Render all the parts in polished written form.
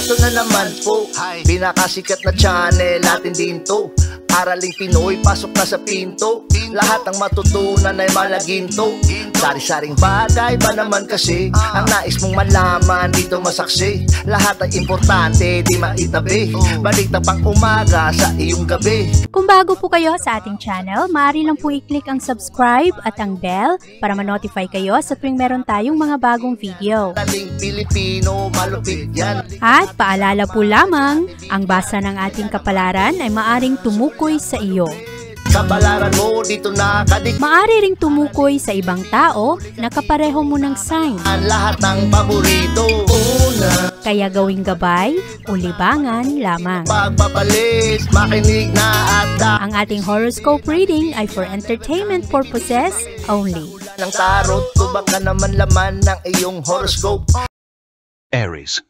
Eto na naman po, pinakasikat na channel natin din to. Araling Pinoy, pasok na sa pinto. Lahat ng matutunan ay malaginto. Sari-saring bagay ba naman kasi ang nais mong malaman dito masaksi. Lahat ay importante, di maitabi. Balik na pang umaga sa iyong gabi. Kung bago po kayo sa ating channel, maaari lang po i-click ang subscribe at ang bell para ma-notify kayo sa tuwing meron tayong mga bagong video. Taling Pilipino, malupit yan. At paalala po lamang, ang basa ng ating kapalaran ay maaring tumukoy sa iyo. Kapalaran mo dito nakadik. Maaari ring tumukoy sa ibang tao na kapareho mo ng sign. Ang lahat ng paborito. Una, Kaya gawing gabay o libangan lamang. pagpapalis, makinig na at Ang ating horoscope reading ay for entertainment purposes only. ng tarot. Tubak ka naman laman ng iyong horoscope. Aries.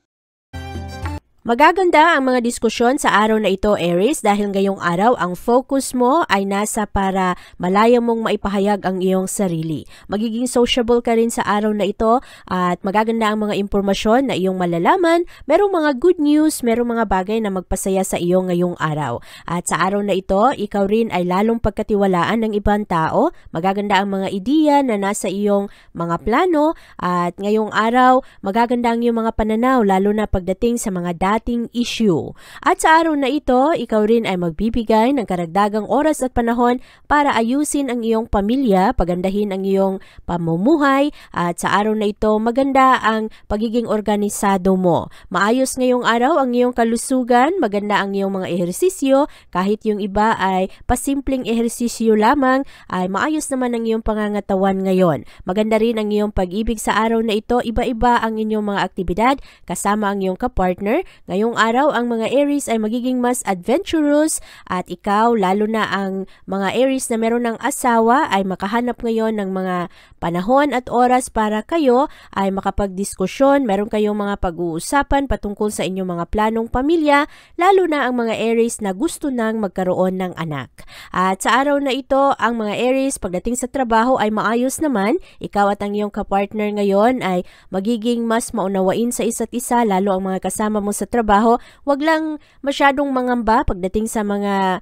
Magaganda ang mga diskusyon sa araw na ito, Aries, dahil ngayong araw ang focus mo ay nasa para malaya mong maipahayag ang iyong sarili. Magiging sociable ka rin sa araw na ito at magaganda ang mga impormasyon na iyong malalaman. Merong mga good news, merong mga bagay na magpasaya sa iyo ngayong araw. At sa araw na ito, ikaw rin ay lalong pagkatiwalaan ng ibang tao. Magaganda ang mga ideya na nasa iyong mga plano at ngayong araw, magaganda ang iyong mga pananaw lalo na pagdating sa mga dating issue. At sa araw na ito, ikaw rin ay magbibigay ng karagdagang oras at panahon para ayusin ang iyong pamilya, pagandahin ang iyong pamumuhay, at sa araw na ito, maganda ang pagiging organisado mo. Maayos ngayong araw ang iyong kalusugan, maganda ang iyong mga ehersisyo, kahit yung iba ay pasimpleng ehersisyo lamang, ay maayos naman ang iyong pangangatawan ngayon. Maganda rin ang iyong pag-ibig sa araw na ito, iba-iba ang inyong mga aktibidad kasama ang iyong kapartner. Ngayong araw, ang mga Aries ay magiging mas adventurous at ikaw, lalo na ang mga Aries na meron ng asawa, ay makahanap ngayon ng mga panahon at oras para kayo ay makapagdiskusyon. Meron kayong mga pag-uusapan patungkol sa inyong mga planong pamilya, lalo na ang mga Aries na gusto nang magkaroon ng anak. At sa araw na ito, ang mga Aries pagdating sa trabaho ay maayos naman. Ikaw at ang iyong kapartner ngayon ay magiging mas maunawain sa isa't isa, lalo ang mga kasama mo sa trabaho. Wag lang masyadong mangamba pagdating sa mga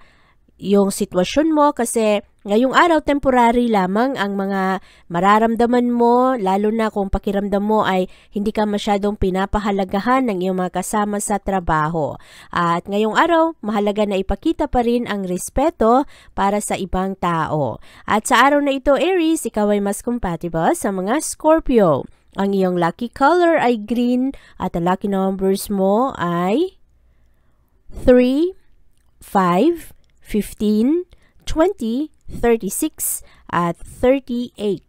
yung sitwasyon mo kasi ngayong araw temporary lamang ang mga mararamdaman mo, lalo na kung pakiramdam mo ay hindi ka masyadong pinapahalagahan ng iyong mga kasama sa trabaho. At ngayong araw, mahalaga na ipakita pa rin ang respeto para sa ibang tao. At sa araw na ito, Aries, ikaw ay mas compatible sa mga Scorpio. Ang iyong lucky color ay green at ang lucky numbers mo ay 3, 5, 15, 20, 36 at 38.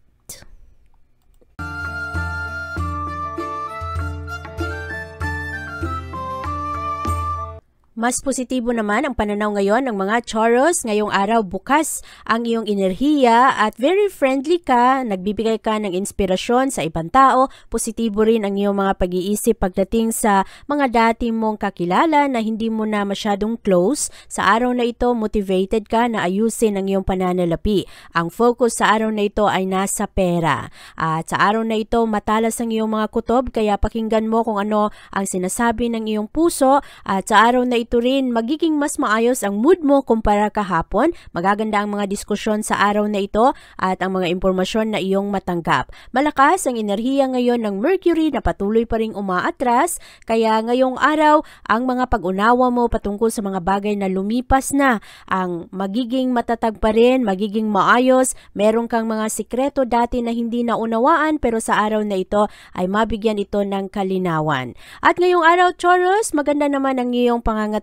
Mas positibo naman ang pananaw ngayon ng mga Taurus. Ngayong araw, bukas ang iyong enerhiya at very friendly ka, nagbibigay ka ng inspirasyon sa ibang tao. Positibo rin ang iyong mga pag-iisip pagdating sa mga dati mong kakilala na hindi mo na masyadong close. Sa araw na ito, motivated ka na ayusin ang iyong pananalapi. Ang focus sa araw na ito ay nasa pera. At sa araw na ito, matalas ang iyong mga kutob, kaya pakinggan mo kung ano ang sinasabi ng iyong puso. At sa araw na ito rin, magiging mas maayos ang mood mo kumpara kahapon. Magaganda ang mga diskusyon sa araw na ito at ang mga impormasyon na iyong matanggap. Malakas ang enerhiya ngayon ng Mercury na patuloy pa ring umaatras, kaya ngayong araw, ang mga pag-unawa mo patungkol sa mga bagay na lumipas na ang magiging matatag pa rin, magiging maayos. Meron kang mga sikreto dati na hindi naunawaan, pero sa araw na ito ay mabigyan ito ng kalinawan. At ngayong araw, Taurus, maganda naman ang iyong pangangatawan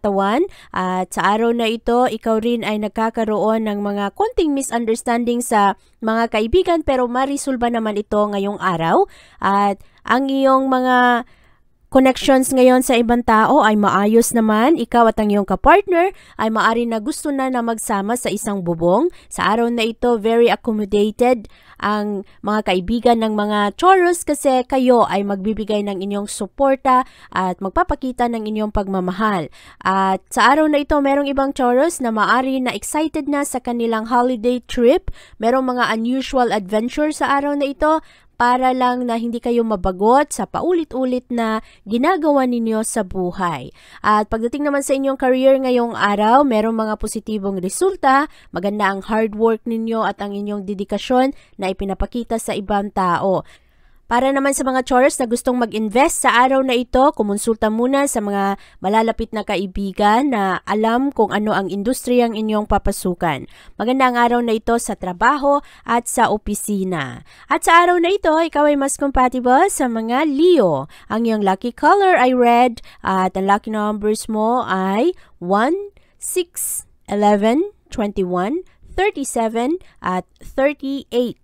at sa araw na ito, ikaw rin ay nagkakaroon ng mga konting misunderstanding sa mga kaibigan, pero marisolba naman ito ngayong araw at ang iyong mga connections ngayon sa ibang tao ay maayos naman. Ikaw at ang iyong kapartner ay maari na gusto na magsama sa isang bubong. Sa araw na ito, very accommodated ang mga kaibigan ng mga Taurus kasi kayo ay magbibigay ng inyong suporta at magpapakita ng inyong pagmamahal. At sa araw na ito, merong ibang Taurus na maari na excited na sa kanilang holiday trip. Merong mga unusual adventure sa araw na ito. para lang na hindi kayo mabagot sa paulit-ulit na ginagawa ninyo sa buhay. At pagdating naman sa inyong career ngayong araw, merong mga positibong resulta, maganda ang hard work ninyo at ang inyong dedikasyon na ipinapakita sa ibang tao. Para naman sa mga Taurus na gustong mag-invest sa araw na ito, kumonsulta muna sa mga malalapit na kaibigan na alam kung ano ang industriyang inyong papasukan. Maganda ang araw na ito sa trabaho at sa opisina. At sa araw na ito, ikaw ay mas compatible sa mga Leo. Ang iyong lucky color ay red at ang lucky numbers mo ay 1, 6, 11, 21, 37 at 38.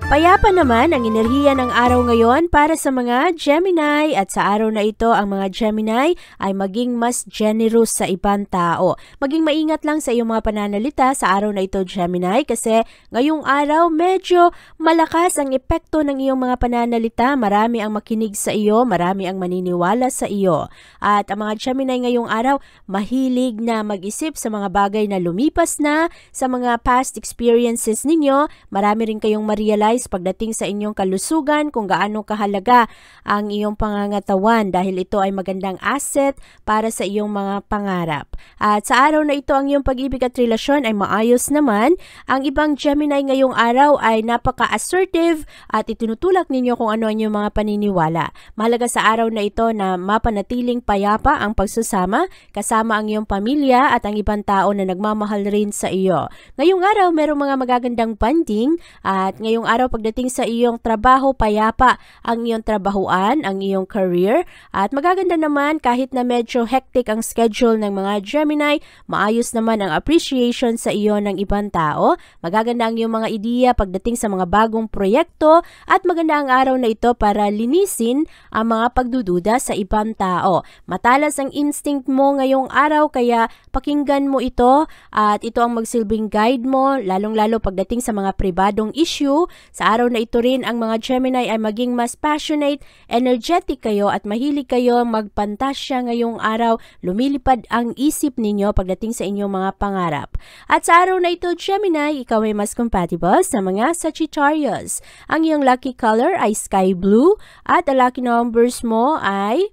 Payapa naman ang enerhiya ng araw ngayon para sa mga Gemini at sa araw na ito ang mga Gemini ay maging mas generous sa ibang tao. Maging maingat lang sa iyong mga pananalita sa araw na ito Gemini kasi ngayong araw medyo malakas ang epekto ng iyong mga pananalita. Marami ang makinig sa iyo, marami ang maniniwala sa iyo. At ang mga Gemini ngayong araw mahilig na mag-isip sa mga bagay na lumipas na, sa mga past experiences ninyo. Marami rin kayong ma-realize pagdating sa inyong kalusugan kung gaano kahalaga ang iyong pangangatawan dahil ito ay magandang asset para sa iyong mga pangarap. At sa araw na ito ang iyong pag-ibig at relasyon ay maayos naman. Ang ibang Gemini ngayong araw ay napaka-assertive at itinutulak ninyo kung ano ang iyong mga paniniwala. Mahalaga sa araw na ito na mapanatiling payapa ang pagsasama kasama ang iyong pamilya at ang ibang tao na nagmamahal rin sa iyo. Ngayong araw merong mga magagandang bonding at ngayong araw pagdating sa iyong trabaho, payapa ang iyong trabahuan, ang iyong career. At magaganda naman kahit na medyo hectic ang schedule ng mga Gemini, maayos naman ang appreciation sa iyo ng ibang tao. Magaganda ang iyong mga ideya pagdating sa mga bagong proyekto at maganda ang araw na ito para linisin ang mga pagdududa sa ibang tao. Matalas ang instinct mo ngayong araw kaya pakinggan mo ito at ito ang magsilbing guide mo lalong-lalo pagdating sa mga pribadong issue. Sa araw na ito rin, ang mga Gemini ay maging mas passionate, energetic kayo at mahilig kayo magpantasya ngayong araw. Lumilipad ang isip ninyo pagdating sa inyong mga pangarap. At sa araw na ito, Gemini, ikaw ay mas compatible sa mga Sagittarius. Ang iyong lucky color ay sky blue at ang lucky numbers mo ay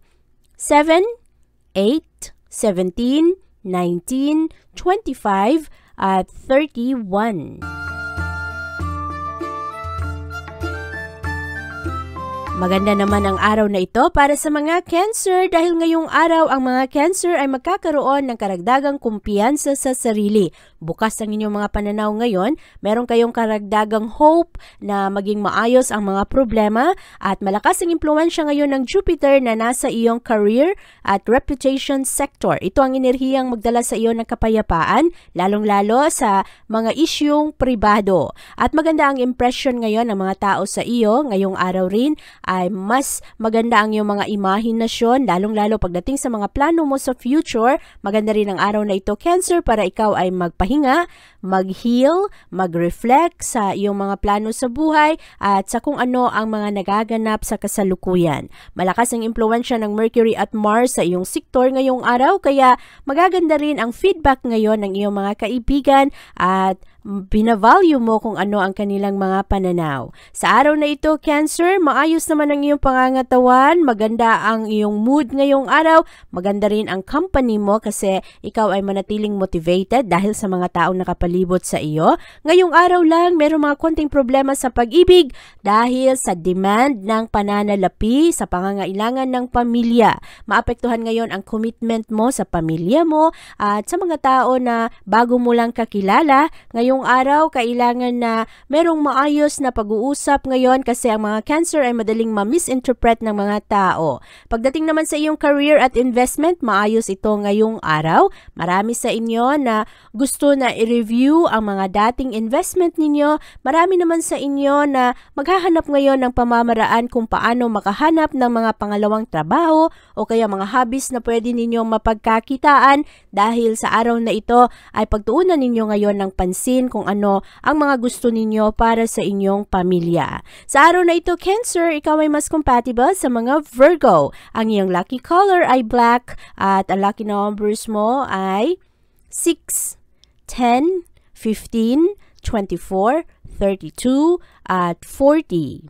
7, 8, 17, 19, 25 at 31. Maganda naman ang araw na ito para sa mga Cancer dahil ngayong araw ang mga Cancer ay magkakaroon ng karagdagang kumpiyansa sa sarili. Bukas ang inyong mga pananaw ngayon, meron kayong karagdagang hope na maging maayos ang mga problema at malakas ang impluwensya ngayon ng Jupiter na nasa iyong career at reputation sector. Ito ang enerhiyang magdala sa iyo ng kapayapaan, lalong-lalo sa mga isyung pribado. At maganda ang impression ngayon ng mga tao sa iyo ngayong araw rin ay mas maganda ang iyong mga imahinasyon, lalong-lalo pagdating sa mga plano mo sa future. Maganda rin ang araw na ito, Cancer, para ikaw ay magpahinga, mag-heal, mag-reflect sa iyong mga plano sa buhay at sa kung ano ang mga nagaganap sa kasalukuyan. Malakas ang impluwensya ng Mercury at Mars sa iyong sektor ngayong araw, kaya magaganda rin ang feedback ngayon ng iyong mga kaibigan at binavalue mo kung ano ang kanilang mga pananaw. Sa araw na ito, Cancer, maayos naman ang iyong pangangatawan, maganda ang iyong mood ngayong araw, maganda rin ang company mo kasi ikaw ay manatiling motivated dahil sa mga taong nakapalibot sa iyo. Ngayong araw lang, mayroong mga konting problema sa pag-ibig dahil sa demand ng pananalapi sa pangangailangan ng pamilya. Maapektuhan ngayon ang commitment mo sa pamilya mo at sa mga tao na bago mo lang kakilala. Ngayong araw, kailangan na merong maayos na pag-uusap ngayon kasi ang mga Cancer ay madaling ma-misinterpret ng mga tao. Pagdating naman sa iyong career at investment, maayos ito ngayong araw. Marami sa inyo na gusto na i-review ang mga dating investment ninyo. Marami naman sa inyo na maghahanap ngayon ng pamamaraan kung paano makahanap ng mga pangalawang trabaho o kaya mga hobbies na pwede ninyong mapagkakitaan dahil sa araw na ito ay pagtuunan ninyo ngayon ng pansin kung ano ang mga gusto ninyo para sa inyong pamilya. Sa araw na ito, Cancer, ikaw ay mas compatible sa mga Virgo. Ang iyong lucky color ay black at ang lucky numbers mo ay 6, 10, 15, 24, 32, at 40.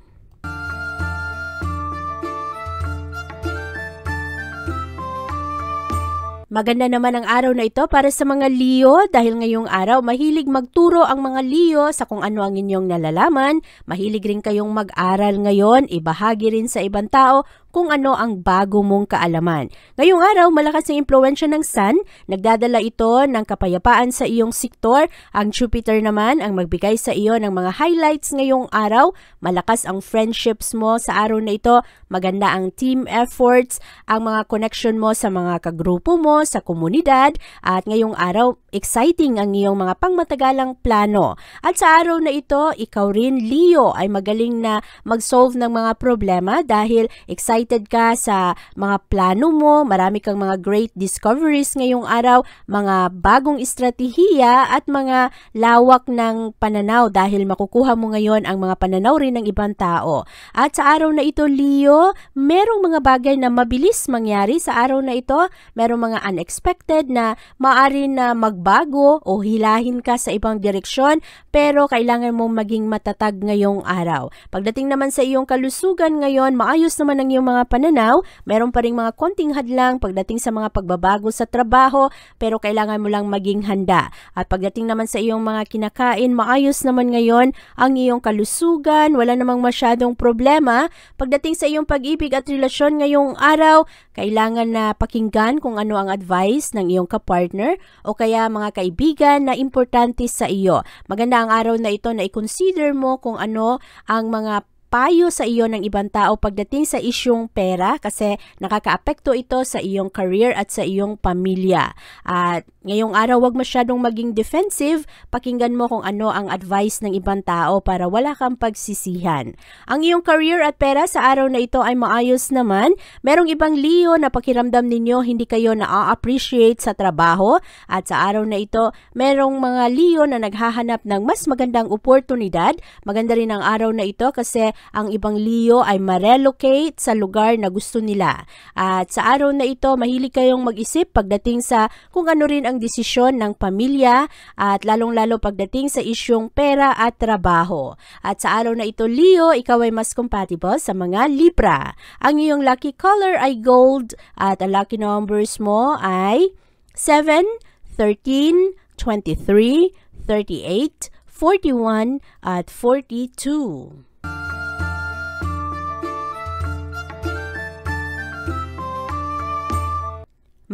Maganda naman ang araw na ito para sa mga Leo dahil ngayong araw mahilig magturo ang mga Leo sa kung ano ang inyong nalalaman. Mahilig rin kayong mag-aral ngayon, ibahagi rin sa ibang tao kung ano ang bago mong kaalaman. Ngayong araw, malakas ang impluwensya ng Sun. Nagdadala ito ng kapayapaan sa iyong sektor. Ang Jupiter naman ang magbigay sa iyo ng mga highlights ngayong araw. Malakas ang friendships mo sa araw na ito. Maganda ang team efforts, ang mga connection mo sa mga kagrupo mo, sa komunidad. At ngayong araw, exciting ang iyong mga pangmatagalang plano. At sa araw na ito, ikaw rin, Leo, ay magaling na mag-solve ng mga problema dahil excited ka sa mga plano mo, marami kang mga great discoveries ngayong araw, mga bagong estratehiya at mga lawak ng pananaw dahil makukuha mo ngayon ang mga pananaw rin ng ibang tao. At sa araw na ito, Leo, merong mga bagay na mabilis mangyari sa araw na ito, merong mga unexpected na maaari na magbago o hilahin ka sa ibang direksyon, pero kailangan mong maging matatag ngayong araw. Pagdating naman sa iyong kalusugan ngayon, maayos naman ang iyong mga pananaw, meron pa ring mga konting hadlang pagdating sa mga pagbabago sa trabaho, pero kailangan mo lang maging handa. At pagdating naman sa iyong mga kinakain, maayos naman ngayon ang iyong kalusugan, wala namang masyadong problema. Pagdating sa iyong pag-ibig at relasyon ngayong araw, kailangan na pakinggan kung ano ang advice ng iyong kapartner o kaya mga kaibigan na importante sa iyo. Maganda ang araw na ito na i-consider mo kung ano ang mga payo sa iyo ng ibang tao pagdating sa isyong pera kasi nakakaapekto ito sa iyong career at sa iyong pamilya. At ngayong araw, huwag masyadong maging defensive. Pakinggan mo kung ano ang advice ng ibang tao para wala kang pagsisihan. Ang iyong career at pera sa araw na ito ay maayos naman. Merong ibang Leo na pakiramdam ninyo hindi kayo na-appreciate sa trabaho. At sa araw na ito, merong mga Leo na naghahanap ng mas magandang oportunidad. Maganda rin ang araw na ito kasi ang ibang Leo ay ma-relocate sa lugar na gusto nila. At sa araw na ito, mahilig kayong mag-isip pagdating sa kung ano rin ang desisyon ng pamilya at lalong-lalo pagdating sa isyong pera at trabaho. At sa araw na ito, Leo, ikaw ay mas compatible sa mga Libra. Ang iyong lucky color ay gold at ang lucky numbers mo ay 7, 13, 23, 38, 41 at 42.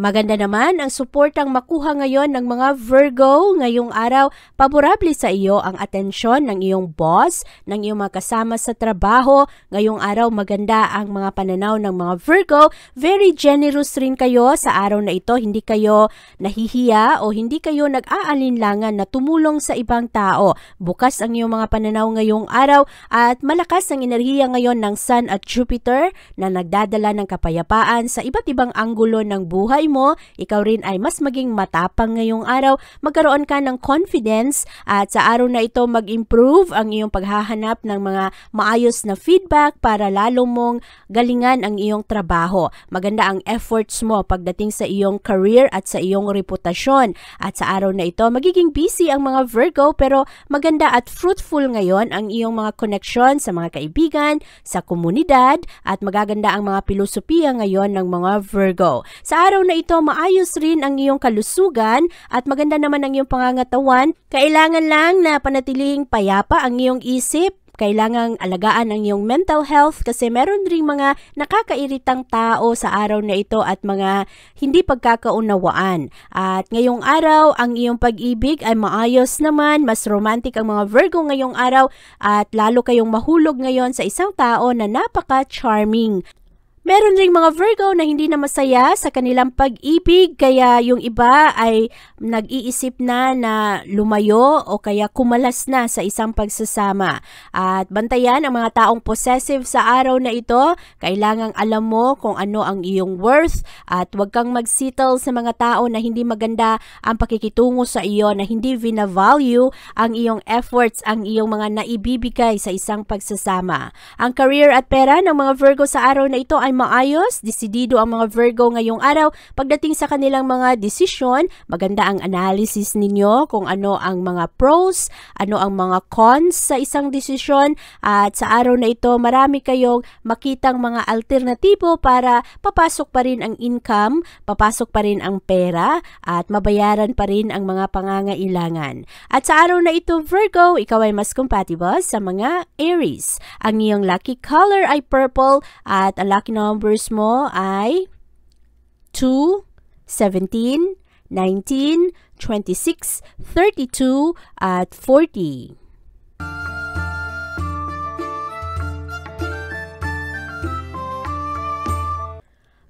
Maganda naman ang suportang makuha ngayon ng mga Virgo. Ngayong araw, paborable sa iyo ang atensyon ng iyong boss, ng iyong mga kasama sa trabaho. Ngayong araw, maganda ang mga pananaw ng mga Virgo. Very generous rin kayo sa araw na ito. Hindi kayo nahihiya o hindi kayo nag-aalinlangan na tumulong sa ibang tao. Bukas ang iyong mga pananaw ngayong araw at malakas ang enerhiya ngayon ng Sun at Jupiter na nagdadala ng kapayapaan sa iba't ibang anggulo ng buhay mo. Ikaw rin ay mas maging matapang ngayong araw, magkaroon ka ng confidence at sa araw na ito mag-improve ang iyong paghahanap ng mga maayos na feedback para lalo mong galingan ang iyong trabaho. Maganda ang efforts mo pagdating sa iyong career at sa iyong reputasyon. At sa araw na ito, magiging busy ang mga Virgo pero maganda at fruitful ngayon ang iyong mga connection sa mga kaibigan, sa komunidad at magaganda ang mga pilosopiya ngayon ng mga Virgo. Sa araw na ito, maayos rin ang iyong kalusugan at maganda naman ang iyong pangangatawan. Kailangan lang na panatilihing payapa ang iyong isip. Kailangang alagaan ang iyong mental health kasi meron ring mga nakakairitang tao sa araw na ito at mga hindi pagkakaunawaan. At ngayong araw, ang iyong pag-ibig ay maayos naman, mas romantic ang mga Virgo ngayong araw at lalo kayong mahulog ngayon sa isang tao na napaka-charming. Meron ring mga Virgo na hindi na masaya sa kanilang pag-ibig kaya yung iba ay nag-iisip na lumayo o kaya kumalas na sa isang pagsasama. At bantayan ang mga taong possessive sa araw na ito. Kailangang alam mo kung ano ang iyong worth at huwag kang mag-settle sa mga tao na hindi maganda ang pakikitungo sa iyo, na hindi vina-value ang iyong efforts, ang iyong mga naibibigay sa isang pagsasama. Ang career at pera ng mga Virgo sa araw na ito ay maayos, desidido ang mga Virgo ngayong araw. Pagdating sa kanilang mga desisyon, maganda ang analysis ninyo kung ano ang mga pros, ano ang mga cons sa isang desisyon. At sa araw na ito, marami kayong makitang mga alternatibo para papasok pa rin ang income, papasok pa rin ang pera, at mabayaran pa rin ang mga pangangailangan. At sa araw na ito, Virgo, ikaw ay mas compatible sa mga Aries. Ang iyong lucky color ay purple at ang lucky numbers mo ay 2, 17, 19, 26, 32 at 40.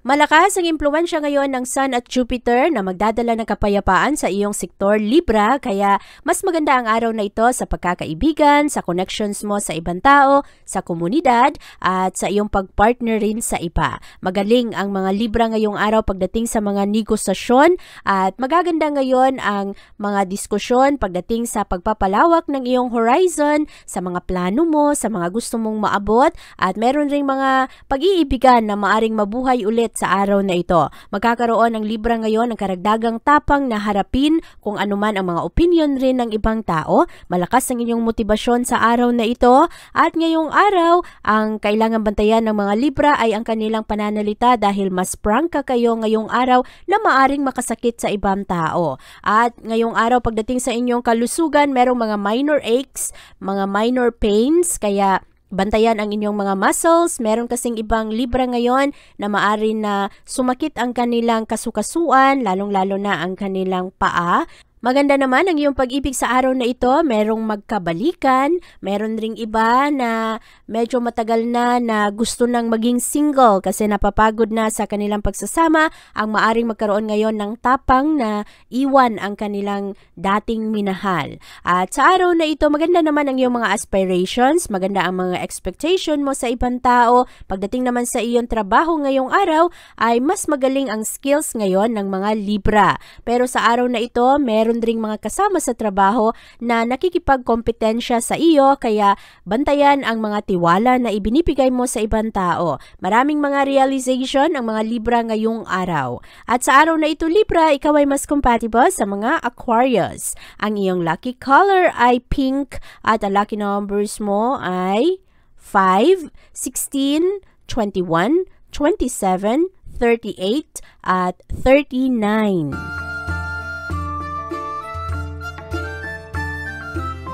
Malakas ang impluwensya ngayon ng Sun at Jupiter na magdadala ng kapayapaan sa iyong sektor Libra, kaya mas maganda ang araw na ito sa pagkakaibigan, sa connections mo sa ibang tao, sa komunidad, at sa iyong pagpartner rin sa iba. Magaling ang mga Libra ngayong araw pagdating sa mga negosasyon at magaganda ngayon ang mga diskusyon pagdating sa pagpapalawak ng iyong horizon, sa mga plano mo, sa mga gusto mong maabot, at meron ring mga pag-iibigan na maaring mabuhay ulit sa araw na ito. Magkakaroon ng Libra ngayon ng karagdagang tapang na harapin kung anuman ang mga opinion rin ng ibang tao. Malakas ang inyong motibasyon sa araw na ito at ngayong araw, ang kailangan bantayan ng mga Libra ay ang kanilang pananalita dahil mas prangka kayo ngayong araw na maaring makasakit sa ibang tao. At ngayong araw pagdating sa inyong kalusugan, merong mga minor aches, mga minor pains, kaya bantayan ang inyong mga muscles. Meron kasing ibang Libra ngayon na maaari na sumakit ang kanilang kasukasuan, lalong-lalo na ang kanilang paa. Maganda naman ang iyong pag-ibig sa araw na ito, merong magkabalikan, meron ring iba na medyo matagal na gusto nang maging single kasi napapagod na sa kanilang pagsasama, ang maaring magkaroon ngayon ng tapang na iwan ang kanilang dating minahal. At sa araw na ito, maganda naman ang iyong mga aspirations, maganda ang mga expectation mo sa ibang tao. Pagdating naman sa iyong trabaho ngayong araw, ay mas magaling ang skills ngayon ng mga Libra. Pero sa araw na ito, meron ring mga kasama sa trabaho na nakikipagkompetensya sa iyo, kaya bantayan ang mga tiwala na ibinibigay mo sa ibang tao. Maraming mga realization ang mga Libra ngayong araw. At sa araw na ito, Libra, ikaw ay mas compatible sa mga Aquarius. Ang iyong lucky color ay pink at ang lucky numbers mo ay 5, 16, 21, 27, 38 at 39.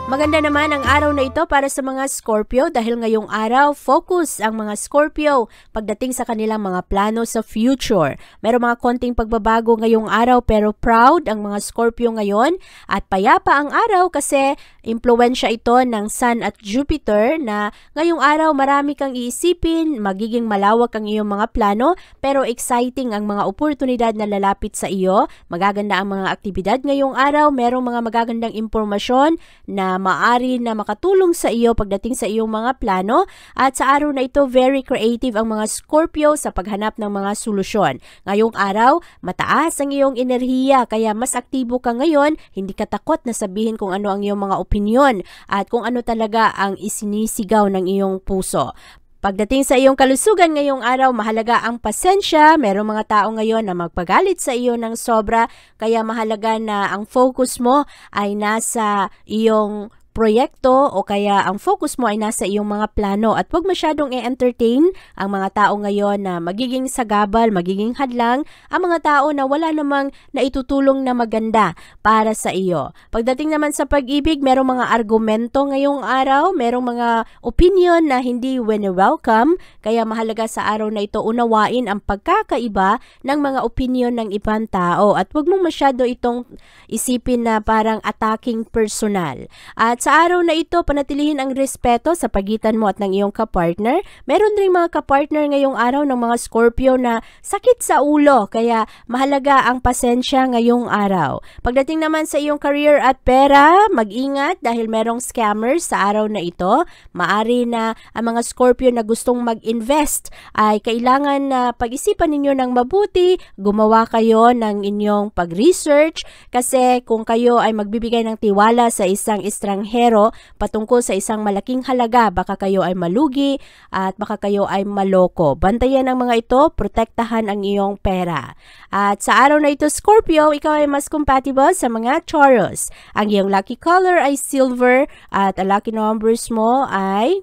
Maganda naman ang araw na ito para sa mga Scorpio dahil ngayong araw, focus ang mga Scorpio pagdating sa kanilang mga plano sa future. Merong mga konting pagbabago ngayong araw pero proud ang mga Scorpio ngayon at payapa ang araw kasi impluwensya ito ng Sun at Jupiter na ngayong araw marami kang iisipin, magiging malawak ang iyong mga plano pero exciting ang mga oportunidad na lalapit sa iyo. Magaganda ang mga aktibidad ngayong araw, merong mga magagandang impormasyon na maaari na makatulong sa iyo pagdating sa iyong mga plano at sa araw na ito very creative ang mga Scorpio sa paghanap ng mga solusyon. Ngayong araw, mataas ang iyong enerhiya kaya mas aktibo ka ngayon, hindi ka takot na sabihin kung ano ang iyong mga opinyon at kung ano talaga ang isinisigaw ng iyong puso. Pagdating sa iyong kalusugan ngayong araw, mahalaga ang pasensya. Merong mga tao ngayon na magpagalit sa iyo ng sobra, kaya mahalaga na ang focus mo ay nasa iyong proyekto o kaya ang focus mo ay nasa iyong mga plano at huwag masyadong i-entertain ang mga tao ngayon na magiging sagabal, magiging hadlang, ang mga tao na wala namang naitutulong na maganda para sa iyo. Pagdating naman sa pag-ibig, merong mga argumento ngayong araw, merong mga opinion na hindi welcome, kaya mahalaga sa araw na ito unawain ang pagkakaiba ng mga opinion ng ibang tao at huwag mong masyado itong isipin na parang attacking personal. At sa araw na ito, panatilihin ang respeto sa pagitan mo at ng iyong kapartner. Meron ring mga kapartner ngayong araw ng mga Scorpio na sakit sa ulo, kaya mahalaga ang pasensya ngayong araw. Pagdating naman sa iyong career at pera, mag-ingat dahil merong scammers sa araw na ito. Maari na ang mga Scorpio na gustong mag-invest ay kailangan na pag-isipan ninyo ng mabuti, gumawa kayo ng inyong pag-research kasi kung kayo ay magbibigay ng tiwala sa isang estranghero, estranghero patungkol sa isang malaking halaga. Baka kayo ay malugi at baka kayo ay maloko. Bantayan ang mga ito, protektahan ang iyong pera. At sa araw na ito, Scorpio, ikaw ay mas compatible sa mga Taurus. Ang iyong lucky color ay silver at ang lucky numbers mo ay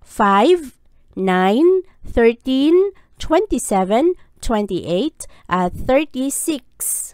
5, 9, 13, 27, 28, at 36.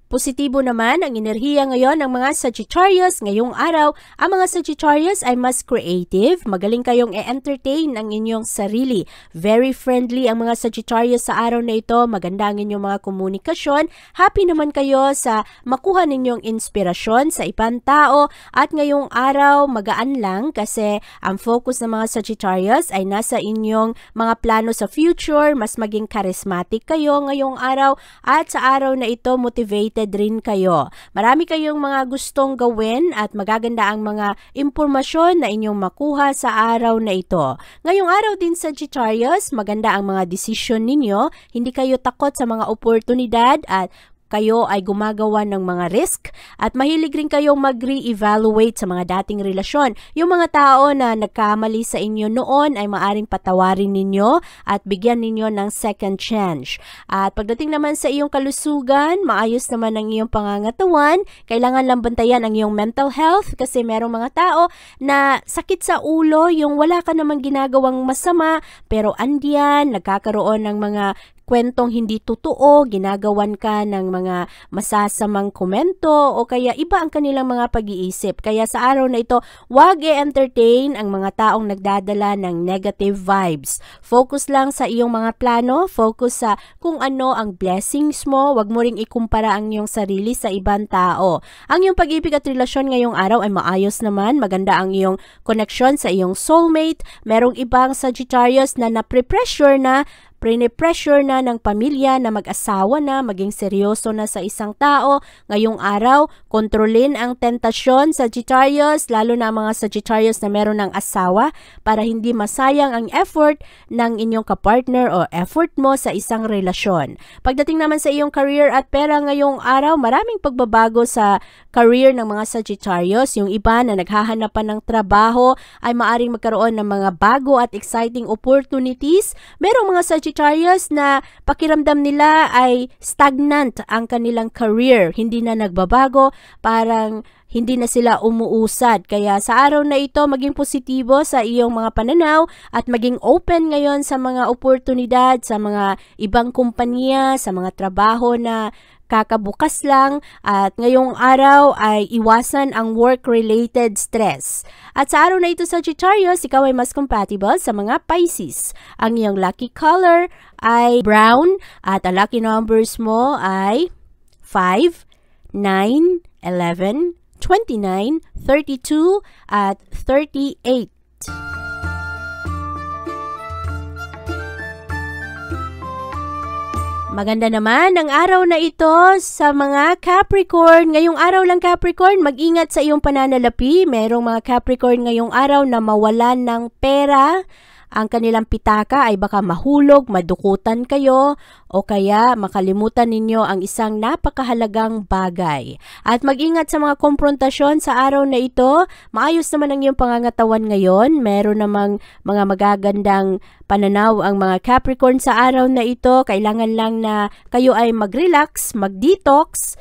Positibo naman ang enerhiya ngayon ng mga Sagittarius ngayong araw. Ang mga Sagittarius ay mas creative, magaling kayong e-entertain ang inyong sarili. Very friendly ang mga Sagittarius sa araw na ito, maganda ang inyong mga komunikasyon. Happy naman kayo sa makuha ninyong inspirasyon sa ibang tao at ngayong araw magaan lang kasi ang focus ng mga Sagittarius ay nasa inyong mga plano sa future, mas maging charismatic kayo ngayong araw at sa araw na ito motivated rin kayo. Marami kayong mga gustong gawin at magaganda ang mga impormasyon na inyong makuha sa araw na ito. Ngayong araw din Sagittarius, maganda ang mga desisyon ninyo. Hindi kayo takot sa mga oportunidad at kayo ay gumagawa ng mga risk at mahilig rin kayong mag-re-evaluate sa mga dating relasyon. Yung mga tao na nagkamali sa inyo noon ay maaring patawarin ninyo at bigyan ninyo ng second chance. At pagdating naman sa iyong kalusugan, maayos naman ang iyong pangangatawan. Kailangan lang bantayan ang iyong mental health kasi merong mga tao na sakit sa ulo, yung wala ka namang ginagawang masama pero andiyan, nagkakaroon ng mga kwentong hindi totoo, ginagawan ka ng mga masasamang komento o kaya iba ang kanilang mga pag-iisip. Kaya sa araw na ito, huwag i-entertain ang mga taong nagdadala ng negative vibes. Focus lang sa iyong mga plano, focus sa kung ano ang blessings mo, huwag mo ring ikumpara ang iyong sarili sa ibang tao. Ang iyong pag-ibig at relasyon ngayong araw ay maayos naman, maganda ang iyong connection sa iyong soulmate. Merong ibang Sagittarius na napre-pressure na ng pamilya na mag-asawa na, maging seryoso na sa isang tao. Ngayong araw, kontrolin ang tentasyon Sagittarius, lalo na mga Sagittarius na meron ng asawa para hindi masayang ang effort ng inyong kapartner o effort mo sa isang relasyon. Pagdating naman sa iyong career at pera ngayong araw, maraming pagbabago sa career ng mga Sagittarius. Yung iba na naghahanap pa ng trabaho ay maaring magkaroon ng mga bago at exciting opportunities. Merong mga Sagittarius na pakiramdam nila ay stagnant ang kanilang career, hindi na nagbabago, parang hindi na sila umuusad. Kaya sa araw na ito, maging positibo sa iyong mga pananaw at maging open ngayon sa mga oportunidad, sa mga ibang kumpanya, sa mga trabaho na kakabukas lang at ngayong araw ay iwasan ang work-related stress. At sa araw na ito Sagittarius, ikaw ay mas compatible sa mga Pisces. Ang iyong lucky color ay brown at ang lucky numbers mo ay 5, 9, 11, 29, 32 at 38. Maganda naman ang araw na ito sa mga Capricorn. Ngayong araw lang Capricorn, mag-ingat sa iyong pananalapi. Merong mga Capricorn ngayong araw na mawalan ng pera. Ang kanilang pitaka ay baka mahulog, madukutan kayo, o kaya makalimutan ninyo ang isang napakahalagang bagay. At mag-ingat sa mga konfrontasyon sa araw na ito. Maayos naman ang iyong pangangatawan ngayon. Meron namang mga magagandang pananaw ang mga Capricorn sa araw na ito. Kailangan lang na kayo ay mag-relax, mag-detox,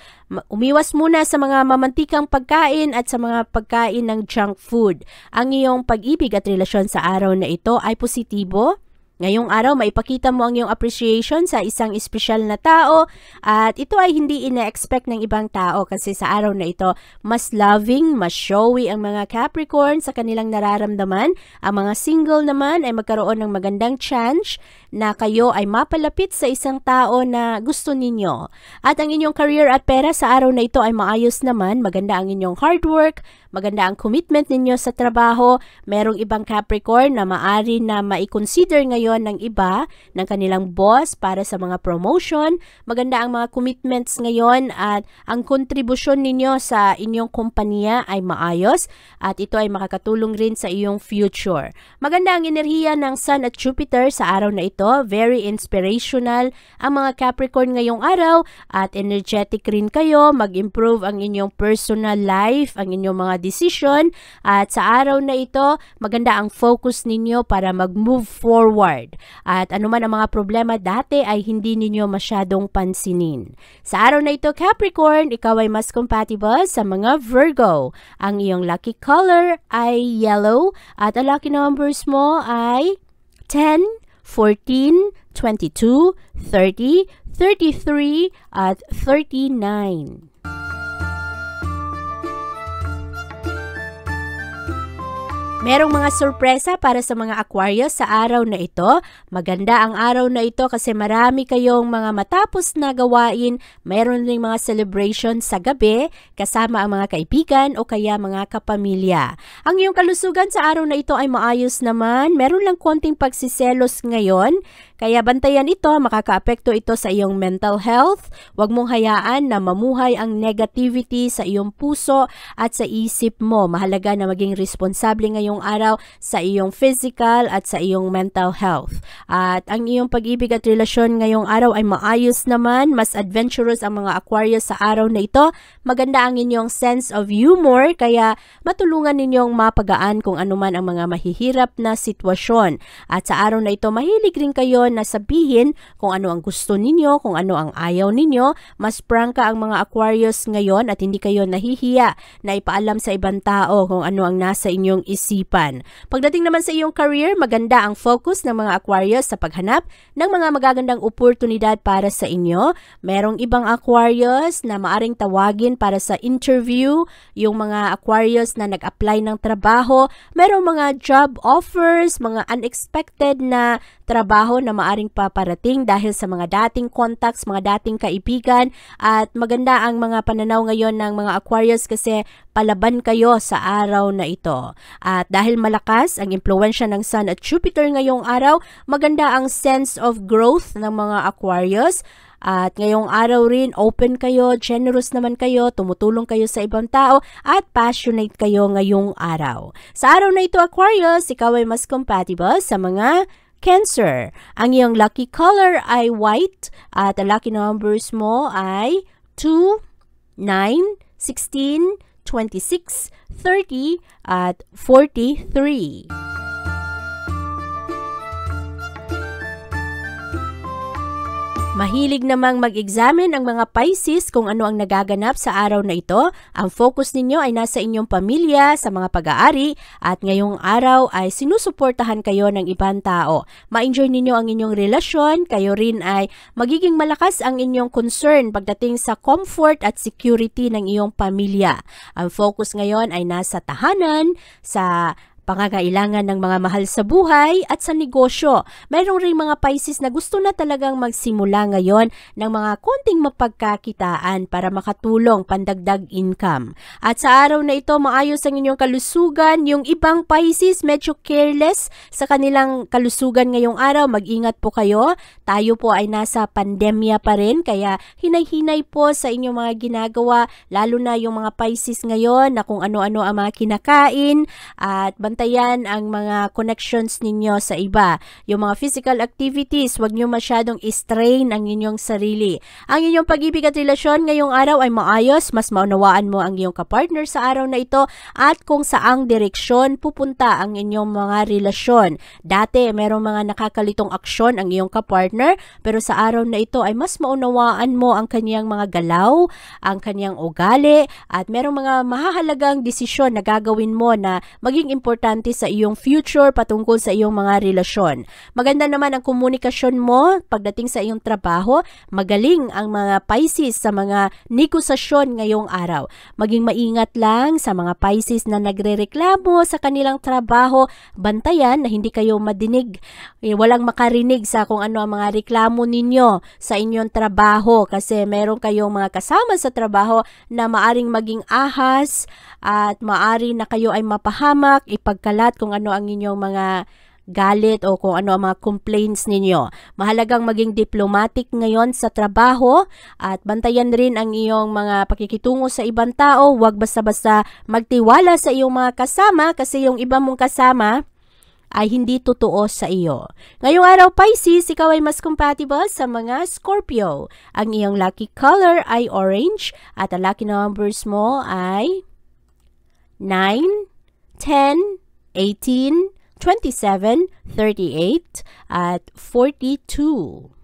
umiwas muna sa mga mamantikang pagkain at sa mga pagkain ng junk food. Ang iyong pag-ibig at relasyon sa araw na ito ay positibo. Ngayong araw, maipakita mo ang iyong appreciation sa isang espesyal na tao at ito ay hindi ina-expect ng ibang tao kasi sa araw na ito, mas loving, mas showy ang mga Capricorn sa kanilang nararamdaman. Ang mga single naman ay magkaroon ng magandang chance na kayo ay mapalapit sa isang tao na gusto ninyo. At ang inyong career at pera sa araw na ito ay maayos naman, maganda ang inyong hard work, maganda ang commitment ninyo sa trabaho. Merong ibang Capricorn na maari na mai-consider ngayon ng iba, ng kanilang boss para sa mga promotion. Maganda ang mga commitments ngayon at ang kontribusyon ninyo sa inyong kumpanya ay maayos at ito ay makakatulong rin sa iyong future. Maganda ang enerhiya ng Sun at Jupiter sa araw na ito. Very inspirational ang mga Capricorn ngayong araw at energetic rin kayo. Mag-improve ang inyong personal life, ang inyong mga decision at sa araw na ito, maganda ang focus ninyo para mag-move forward. At anuman ang mga problema dati ay hindi ninyo masyadong pansinin. Sa araw na ito, Capricorn, ikaw ay mas compatible sa mga Virgo. Ang iyong lucky color ay yellow at ang lucky numbers mo ay 10, 14, 22, 30, 33 at 39. Merong mga sorpresa para sa mga Aquarius sa araw na ito. Maganda ang araw na ito kasi marami kayong mga matapos na gawain. Meron ring mga celebration sa gabi kasama ang mga kaibigan o kaya mga kapamilya. Ang iyong kalusugan sa araw na ito ay maayos naman. Meron lang konting pagsiselos ngayon. Kaya bantayan ito, makakaapekto ito sa iyong mental health. Huwag mong hayaan na mamuhay ang negativity sa iyong puso at sa isip mo. Mahalaga na maging responsable ngayong araw sa iyong physical at sa iyong mental health. At ang iyong pag-ibig at relasyon ngayong araw ay maayos naman. Mas adventurous ang mga Aquarius sa araw na ito. Maganda ang inyong sense of humor, kaya matulungan ninyong mapagaan kung anuman ang mga mahihirap na sitwasyon. At sa araw na ito, mahilig rin kayo na sabihin kung ano ang gusto ninyo, kung ano ang ayaw ninyo. Mas prangka ang mga Aquarius ngayon at hindi kayo nahihiya na ipaalam sa ibang tao kung ano ang nasa inyong isipan. Pagdating naman sa iyong career, maganda ang focus ng mga Aquarius sa paghanap ng mga magagandang oportunidad para sa inyo. Merong ibang Aquarius na maaring tawagin para sa interview, yung mga Aquarius na nag-apply ng trabaho. Merong mga job offers, mga unexpected na trabaho na maaring paparating dahil sa mga dating contacts, mga dating kaibigan, at maganda ang mga pananaw ngayon ng mga Aquarius kasi palaban kayo sa araw na ito. At dahil malakas ang impluwensya ng Sun at Jupiter ngayong araw, maganda ang sense of growth ng mga Aquarius. At ngayong araw rin, open kayo, generous naman kayo, tumutulong kayo sa ibang tao, at passionate kayo ngayong araw. Sa araw na ito, Aquarius, ikaw ay mas compatible sa mga Cancer. Ang iyong lucky color ay white at ang lucky numbers mo ay 2, 9, 16, 26, 30 at 43. Mahilig namang mag-examine ang mga Pisces kung ano ang nagaganap sa araw na ito. Ang focus ninyo ay nasa inyong pamilya, sa mga pag-aari, at ngayong araw ay sinusuportahan kayo ng ibang tao. Ma-enjoy ninyo ang inyong relasyon, kayo rin ay magiging malakas ang inyong concern pagdating sa comfort at security ng iyong pamilya. Ang focus ngayon ay nasa tahanan, sa pangangailangan ng mga mahal sa buhay at sa negosyo. Mayroong ring mga Pisces na gusto na talagang magsimula ngayon ng mga konting mapagkakitaan para makatulong pandagdag income. At sa araw na ito, maayos ang inyong kalusugan. Yung ibang Pisces medyo careless sa kanilang kalusugan ngayong araw. Mag-ingat po kayo. Tayo po ay nasa pandemya pa rin, kaya hinay-hinay po sa inyong mga ginagawa, lalo na yung mga Pisces ngayon na kung ano-ano ang mga kinakain, at bantayan ang mga connections ninyo sa iba. Yung mga physical activities, huwag nyo masyadong strain ang inyong sarili. Ang inyong pag-ibig at relasyon ngayong araw ay maayos, mas maunawaan mo ang iyong kapartner sa araw na ito at kung saang direksyon pupunta ang inyong mga relasyon. Dati, merong mga nakakalitong aksyon ang iyong kapartner, pero sa araw na ito ay mas maunawaan mo ang kanyang mga galaw, ang kanyang ugali, at merong mga mahahalagang desisyon na gagawin mo na maging importante importante sa iyong future patungkol sa iyong mga relasyon. Maganda naman ang komunikasyon mo pagdating sa iyong trabaho. Magaling ang mga Pisces sa mga negosasyon ngayong araw. Maging maingat lang sa mga Pisces na nagrereklamo sa kanilang trabaho. Bantayan na hindi kayo madinig. Walang makarinig sa kung ano ang mga reklamo ninyo sa inyong trabaho kasi meron kayong mga kasama sa trabaho na maaring maging ahas at maari na kayo ay mapahamak, ipagkalat kung ano ang inyong mga galit o kung ano ang mga complaints ninyo. Mahalagang maging diplomatic ngayon sa trabaho at bantayan rin ang iyong mga pakikitungo sa ibang tao. Huwag basta-basta magtiwala sa iyong mga kasama kasi yung iba mong kasama ay hindi totoo sa iyo. Ngayong araw, Pisces, ikaw ay mas compatible sa mga Scorpio. Ang iyong lucky color ay orange at ang lucky numbers mo ay 9, 10, 18, 27, 38, at 42.